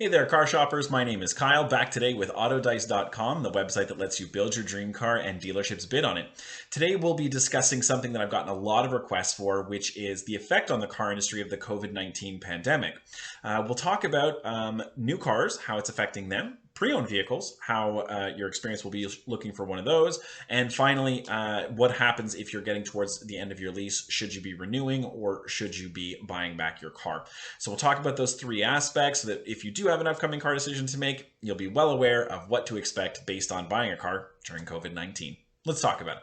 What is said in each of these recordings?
Hey there, car shoppers. My name is Kyle, back today with AutoDice.com, the website that lets you build your dream car and dealerships bid on it. Today, we'll be discussing something that I've gotten a lot of requests for, which is the effect on the car industry of the COVID-19 pandemic. We'll talk about new cars, how it's affecting them, pre-owned vehicles, how your experience will be looking for one of those, and finally, what happens if you're getting towards the end of your lease. Should you be renewing or should you be buying back your car? So we'll talk about those three aspects so that if you do have an upcoming car decision to make, you'll be well aware of what to expect based on buying a car during COVID-19. Let's talk about it.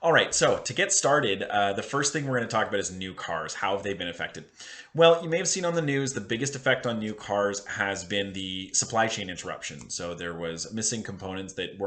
All right, so to get started, the first thing we're going to talk about is new cars. How have they been affected? Well, you may have seen on the news, the biggest effect on new cars has been the supply chain interruption. So there was missing components that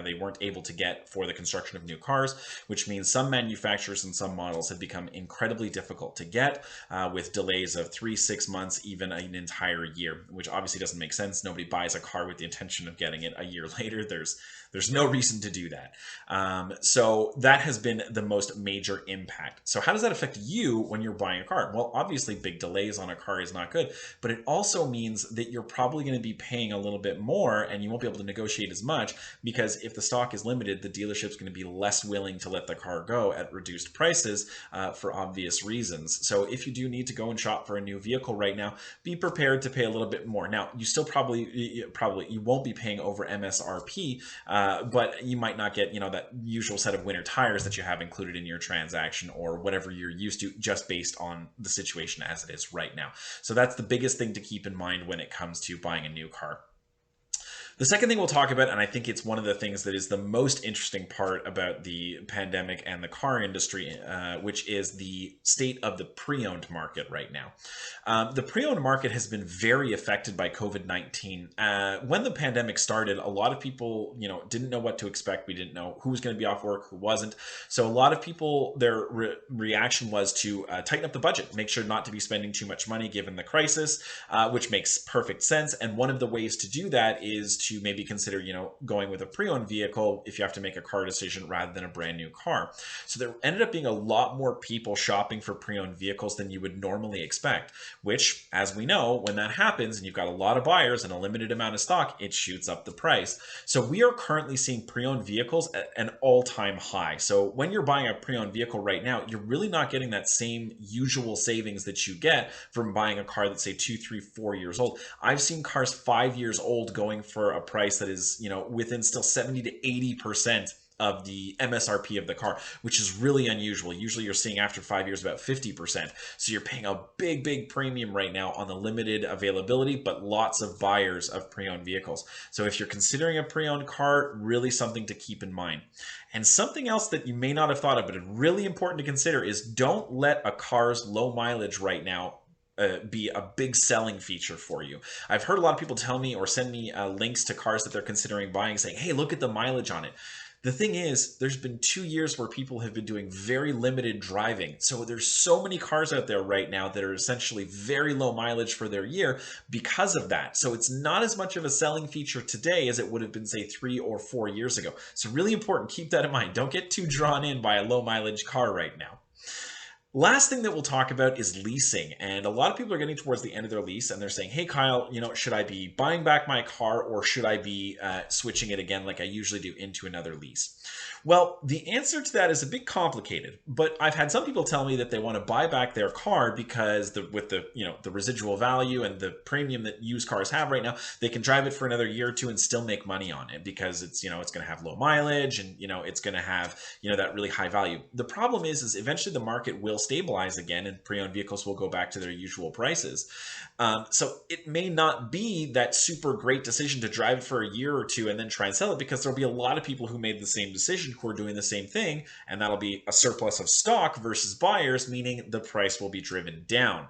they weren't able to get for the construction of new cars, which means some manufacturers and some models have become incredibly difficult to get, with delays of 3-6 months, even an entire year, which obviously doesn't make sense. Nobody buys a car with the intention of getting it a year later. There's no reason to do that. So that has been the most major impact. So how does that affect you when you're buying a car? Well, obviously big delays on a car is not good, but it also means that you're probably going to be paying a little bit more and you won't be able to negotiate as much, because if the stock is limited, the dealership's going to be less willing to let the car go at reduced prices for obvious reasons. So if you do need to go and shop for a new vehicle right now, be prepared to pay a little bit more. Now, you still probably you won't be paying over MSRP, but you might not get, that usual set of winter tires that you have included in your transaction or whatever you're used to, just based on the situation as it is right now. So that's the biggest thing to keep in mind when it comes to buying a new car. The second thing we'll talk about, and I think it's one of the things that is the most interesting part about the pandemic and the car industry, which is the state of the pre-owned market right now. The pre-owned market has been very affected by COVID-19. When the pandemic started, a lot of people, didn't know what to expect. We didn't know who was going to be off work, who wasn't. So a lot of people, their reaction was to tighten up the budget, make sure not to be spending too much money given the crisis, which makes perfect sense. And one of the ways to do that is to maybe consider, going with a pre-owned vehicle if you have to make a car decision rather than a brand new car. So there ended up being a lot more people shopping for pre-owned vehicles than you would normally expect, which, as we know, when that happens and you've got a lot of buyers and a limited amount of stock, it shoots up the price. So we are currently seeing pre-owned vehicles at an all-time high. So when you're buying a pre-owned vehicle right now, you're really not getting that same usual savings that you get from buying a car that's, say, 2, 3, 4 years old. I've seen cars 5 years old going for a price that is, within still 70 to 80% of the MSRP of the car, which is really unusual. Usually you're seeing after 5 years about 50%. So you're paying a big premium right now on the limited availability, but lots of buyers of pre-owned vehicles. So if you're considering a pre-owned car, really something to keep in mind. And something else that you may not have thought of, but it's really important to consider, is don't let a car's low mileage right now be a big selling feature for you. I've heard a lot of people tell me or send me links to cars that they're considering buying, saying, hey, look at the mileage on it. The thing is, there's been 2 years where people have been doing very limited driving. So there's so many cars out there right now that are essentially very low mileage for their year because of that. So it's not as much of a selling feature today as it would have been, say, 3 or 4 years ago. So really important, keep that in mind. Don't get too drawn in by a low mileage car right now. Last thing that we'll talk about is leasing. And a lot of people are getting towards the end of their lease and they're saying, hey, Kyle, should I be buying back my car or should I be switching it again like I usually do into another lease? Well, the answer to that is a bit complicated, but I've had some people tell me that they want to buy back their car because with the residual value and the premium that used cars have right now, they can drive it for another year or two and still make money on it because it's going to have low mileage and it's going to have that really high value. The problem is eventually the market will stabilize again and pre-owned vehicles will go back to their usual prices. So it may not be that super great decision to drive it for a year or two and then try and sell it, because there'll be a lot of people who made the same decision who are doing the same thing, and that'll be a surplus of stock versus buyers, meaning the price will be driven down.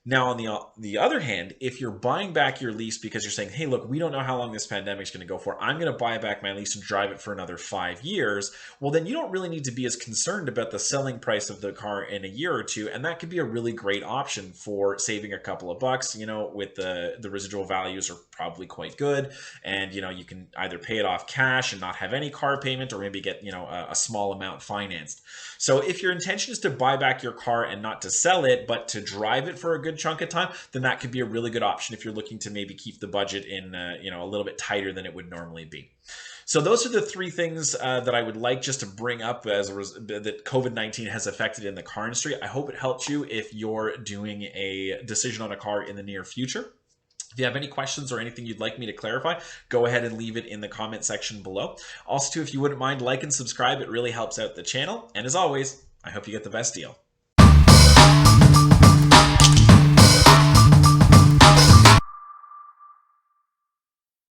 Now, on the other hand, if you're buying back your lease because you're saying, hey, look, we don't know how long this pandemic is going to go for, I'm going to buy back my lease and drive it for another 5 years, well, then you don't really need to be as concerned about the selling price of the car in a year or two. And that could be a really great option for saving a couple of bucks, with the residual values are probably quite good. And, you can either pay it off cash and not have any car payment, or maybe get, a small amount financed. So if your intention is to buy back your car and not to sell it, but to drive it for a good chunk of time, then that could be a really good option if you're looking to maybe keep the budget in, a little bit tighter than it would normally be. So those are the three things that I would like just to bring up that COVID-19 has affected in the car industry. I hope it helps you if you're doing a decision on a car in the near future. If you have any questions or anything you'd like me to clarify, go ahead and leave it in the comment section below. Also, too, if you wouldn't mind, like and subscribe. It really helps out the channel. And as always, I hope you get the best deal.